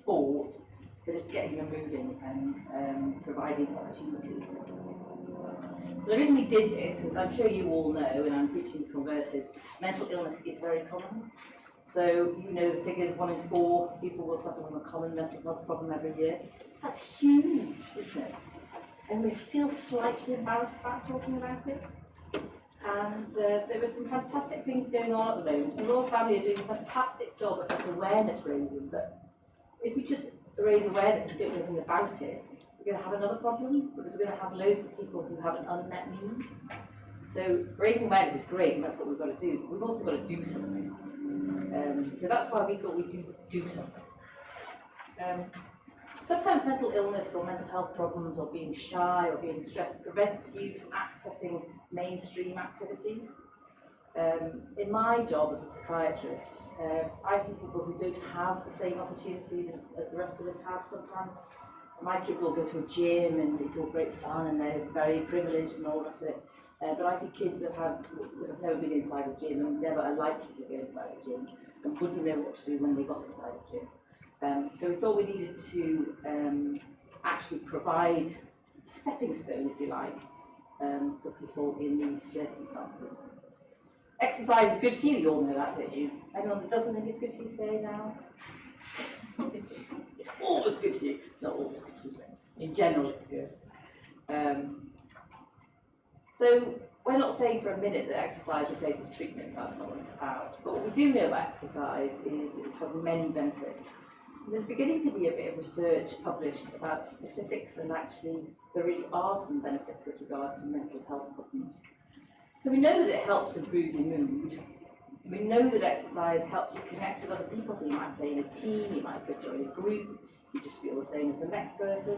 sport, but just getting them moving and providing opportunities. So the reason we did this is, I'm sure you all know, and I'm preaching converted, mental illness is very common. So you know the figures, 1 in 4 people will suffer from a common mental health problem every year. That's huge, isn't it? And we're still slightly embarrassed about talking about it. And there are some fantastic things going on at the moment. The Royal Family are doing a fantastic job at awareness raising, but if we just raise awareness and don't do anything about it, we're going to have another problem, because we're going to have loads of people who have an unmet need. So raising awareness is great, and that's what we've got to do, but we've also got to do something. So that's why we thought we'd do something. Sometimes mental illness or mental health problems or being shy or being stressed prevents you from accessing mainstream activities. In my job as a psychiatrist, I see people who don't have the same opportunities as the rest of us have sometimes. My kids all go to a gym and it's all great fun and they're very privileged and all the rest of it. But I see kids that have never been inside a gym and never are likely to go inside a gym and wouldn't know what to do when they got inside a gym. So we thought we needed to actually provide a stepping stone, if you like, for people in these circumstances. Exercise is good for you all know that, don't you? Anyone that doesn't think it's good for you, say now. It's always good for you. It's not always good for you. In general, it's good. So we're not saying for a minute that exercise replaces treatment, that's not what it's about. But what we do know about exercise is that it has many benefits. And there's beginning to be a bit of research published about specifics, and actually there really are some benefits with regard to mental health problems. So we know that it helps improve your mood. We know that exercise helps you connect with other people, so you might play in a team, you might join a group, you just feel the same as the next person.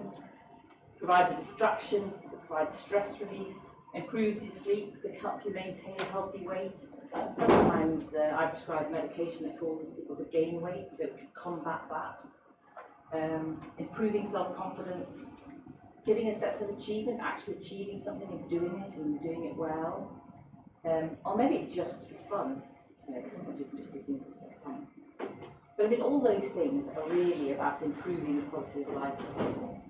Provides a distraction, provides stress relief, improves your sleep, can help you maintain a healthy weight. Sometimes I prescribe medication that causes people to gain weight, so it can combat that. Improving self-confidence, giving a sense of achievement, actually achieving something and doing it well. Or maybe just for fun. Sometimes you can just do things for fun. But I mean, all those things are really about improving the quality of life of people.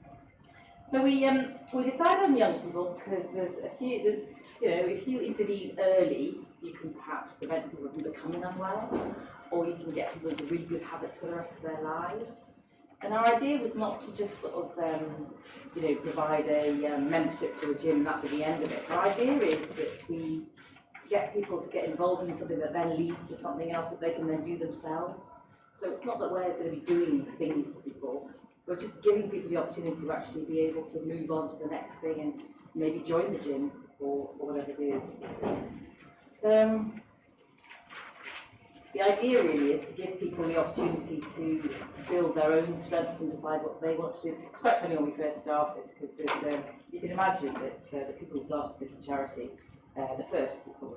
So we decided on young people because if you intervene early, you can perhaps prevent people from becoming unwell, or you can get people into really good habits for the rest of their lives. And our idea was not to just sort of provide a membership to a gym and that be the end of it. Our idea is that we get people to get involved in something that then leads to something else that they can then do themselves. So it's not that we're going to be doing things to people, we're just giving people the opportunity to actually be able to move on to the next thing and maybe join the gym or whatever it is. The idea really is to give people the opportunity to build their own strengths and decide what they want to do. It's quite funny when we first started, because you can imagine that the people who started this charity, the first people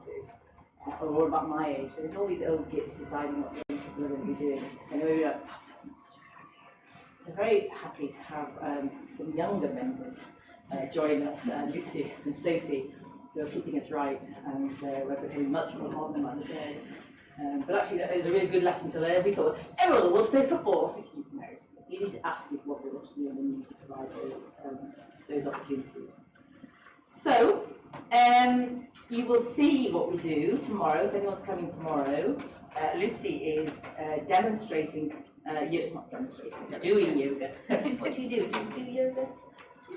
are all about my age, so there's all these old gits deciding what young people are going to be doing, and they realised perhaps that's not such a good idea. So very happy to have some younger members join us, Lucy and Sophie, who are keeping us right, and we're becoming much more modern by the day. But actually, it was a really good lesson to learn. We thought, everyone wants to play football. Thinking, no, you need to ask people what they want to do, and then you need to provide those opportunities. So, you will see what we do tomorrow. If anyone's coming tomorrow, Lucy is demonstrating, not demonstrating, doing yoga. What do? Do you do yoga?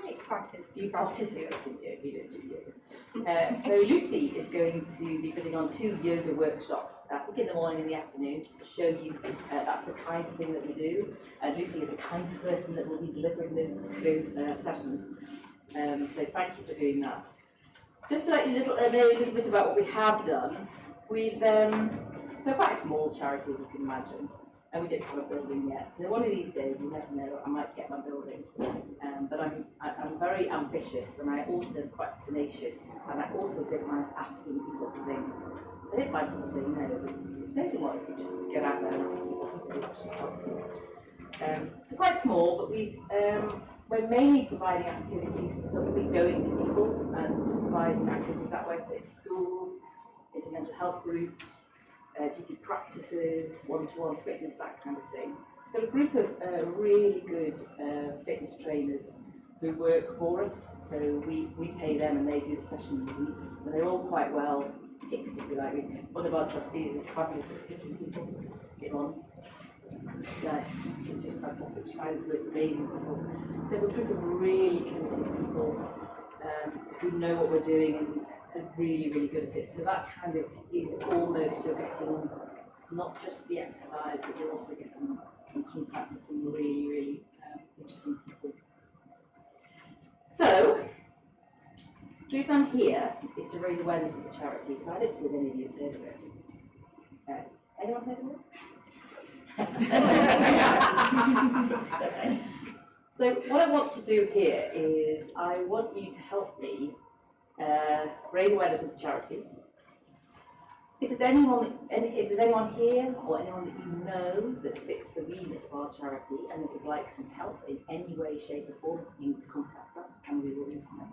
I practice. You participate in yoga, you don't do yoga. So Lucy is going to be putting on 2 yoga workshops, I think in the morning and the afternoon, just to show you that's the kind of thing that we do. Lucy is the kind of person that will be delivering those sessions. So thank you for doing that. Just to let you know a little bit about what we have done, we've, so quite a small charity as you can imagine, and we don't have a building yet. So one of these days, you never know, I might get my building. But I'm very ambitious, and I also am quite tenacious, and I also don't mind asking people for things. I don't mind people saying no, because it's amazing what if you just get out there and ask people if they actually help you. So quite small, but we're mainly providing activities, so we'll be going to people and providing activities that way, so into schools, into mental health groups, GP practices, one-to-one fitness, that kind of thing. It's got a group of really good fitness trainers who work for us, so we pay them and they do the sessions, and they're all quite well picked, if you like. One of our trustees is fabulous at picking people. Get on. Nice. She's just fantastic. She finds the most amazing people. So we're a group of really committed people who know what we're doing and are really, really good at it. So that kind of is almost, you're getting not just the exercise, but you're also getting some contact with some really, really interesting people. So, the reason I'm here is to raise awareness of the charity, because I don't suppose any of you have heard of it. Anyone heard of it? So what I want to do here is I want you to help me raise awareness of the charity. If there's anyone here or anyone that you know that fits the remit of our charity and that would like some help in any way, shape or form, you need to contact us and we will do something.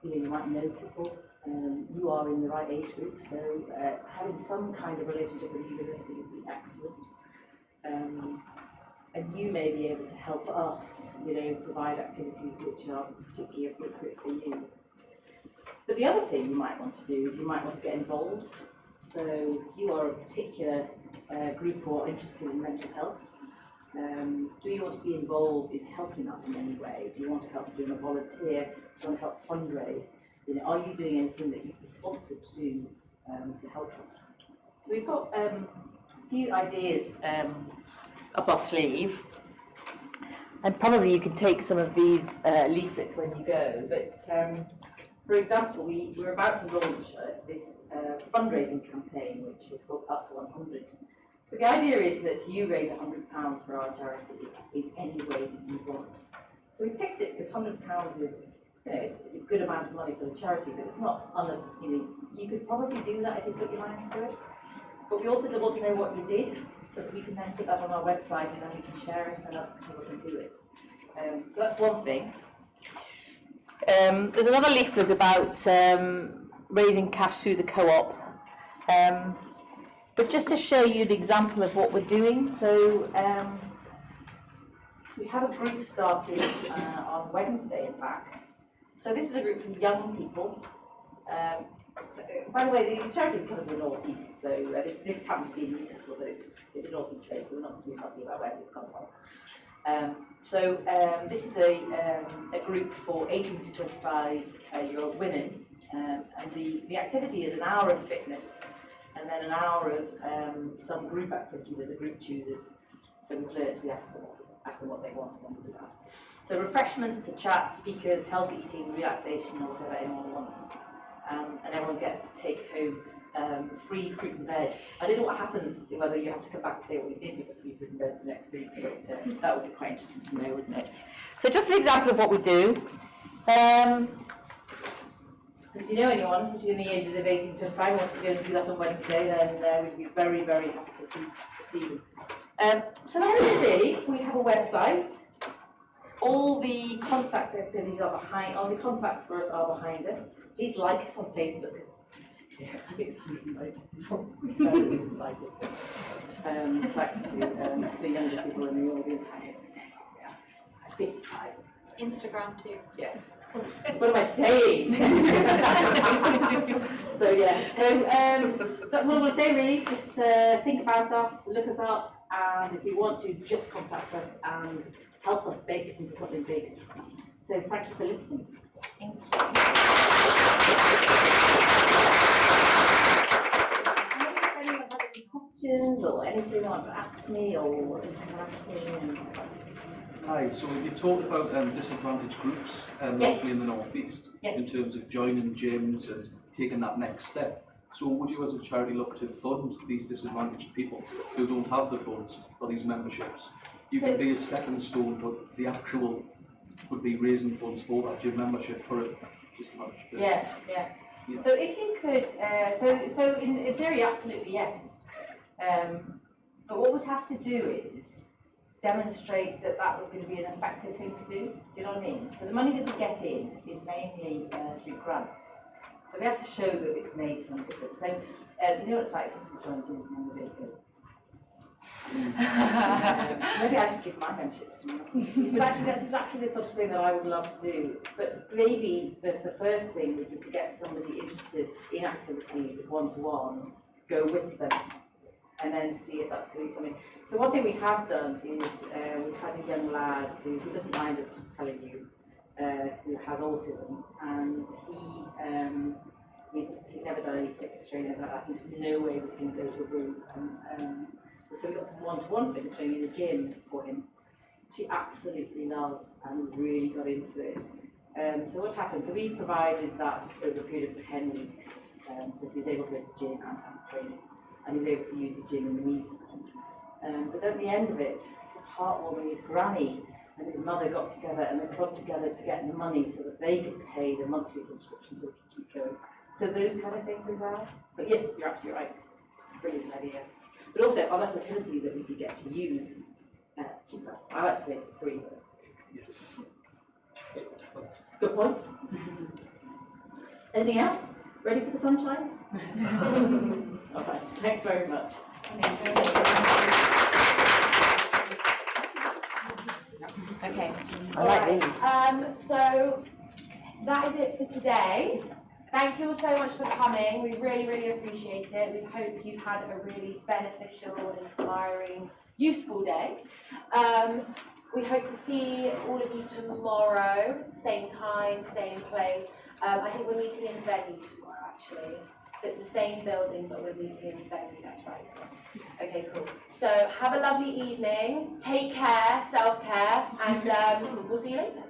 You might know people. You are in the right age group, so having some kind of relationship with the university would be excellent. And you may be able to help us, provide activities which are particularly appropriate for you. But the other thing you might want to do is you might want to get involved. So you are a particular group or interested in mental health. Do you want to be involved in helping us in any way? Do you want to help doing a volunteer? Do you want to help fundraise? Are you doing anything that you could be sponsored to do to help us? So we've got a few ideas up our sleeve, and probably you can take some of these leaflets when you go. But for example, we're about to launch this fundraising campaign, which is called Us 100. So the idea is that you raise £100 for our charity in any way that you want. So we picked it because £100 is, it's a good amount of money for the charity, but it's not you could probably do that if you put your minds to it. But we also want to know what you did, so that we can then put that on our website and then we can share it and other people can do it. So that's one thing. There's another leaflet about raising cash through the co-op. But just to show you the example of what we're doing, so we have a group started on Wednesday, in fact. So this is a group from young people. So, by the way, the charity covers the North East, so this happens to be in Newcastle, but it's a North East place, so we're not too fussy about where people come from. This is a group for 18 to 25-year-old women, and the activity is an hour of fitness and then an hour of some group activity that the group chooses. So we've learned, we ask them what they want and then we do that. So refreshments, a chat, speakers, healthy eating, relaxation, or whatever anyone wants. And everyone gets to take home free fruit and veg. I don't know what happens, whether you have to come back and say what you did with the free fruit and veg the next week, but that would be quite interesting to know, wouldn't it? So just an example of what we do. If you know anyone between the ages of 18 to 25 who wants to go and do that on Wednesday, then we'd be very, very happy to see them. So there it is really. We have a website. All the contact activities are behind, all the contacts for us are behind us. Please like us on Facebook, because I think it's 190 people. Very excited. Thanks to the younger people in the audience. 55. Instagram too. Yes. What am I saying? So yeah. So that's what I want to say really. Just think about us, look us up, and if you want to, just contact us and help us make this into something big. So thank you for listening. Thank you. Anyone have any questions or anything you want to ask me, or just kind of ask me? Hi, so you talked about disadvantaged groups locally in the North East, in terms of joining gyms and taking that next step. So would you as a charity look to fund these disadvantaged people who don't have the funds for these memberships? You can be a stepping stone, but the actual would be raising funds for that gym membership for a disadvantaged person. Yeah. So if you could, so in theory, absolutely yes. But what we'd have to do is demonstrate that that was going to be an effective thing to do. Do you know what I mean? So the money that we get in is mainly through grants. So we have to show that it's made some difference. So you know what it's like, some people join gyms and then they don't go. Maybe I should give my membership to someone else. But actually, that's exactly the sort of thing that I would love to do. But maybe the first thing would be to get somebody interested in activities one-to-one, go with them, and then see if that's going to be something. So one thing we have done is we've had a young lad who doesn't mind us telling you, who has autism, and he'd never done any fitness training like that. He no way was going to go to a group. So we got some one-to-one fitness training in the gym for him. She absolutely loved and really got into it. So what happened? So we provided that over a period of 10 weeks. So he was able to go to the gym and have training, and he was able to use the gym in the meantime. But at the end of it, it's heartwarming. His granny and his mother got together and they clubbed together to get the money so that they could pay the monthly subscription so we could keep going. So those kind of things as well. But yes, you're absolutely right. Brilliant idea. But also other facilities that we could get to use cheaper. I like to say for free. Good point. Anything else? Ready for the sunshine? All right. Thanks very much. Okay. I like these. So that is it for today. Thank you all so much for coming. We really, really appreciate it. We hope you've had a really beneficial, inspiring, useful day. We hope to see all of you tomorrow, same time, same place. I think we're meeting in venue tomorrow, actually. So it's the same building, but we're meeting in venue, that's right. Okay, cool. So have a lovely evening, take care, self-care, and we'll see you later.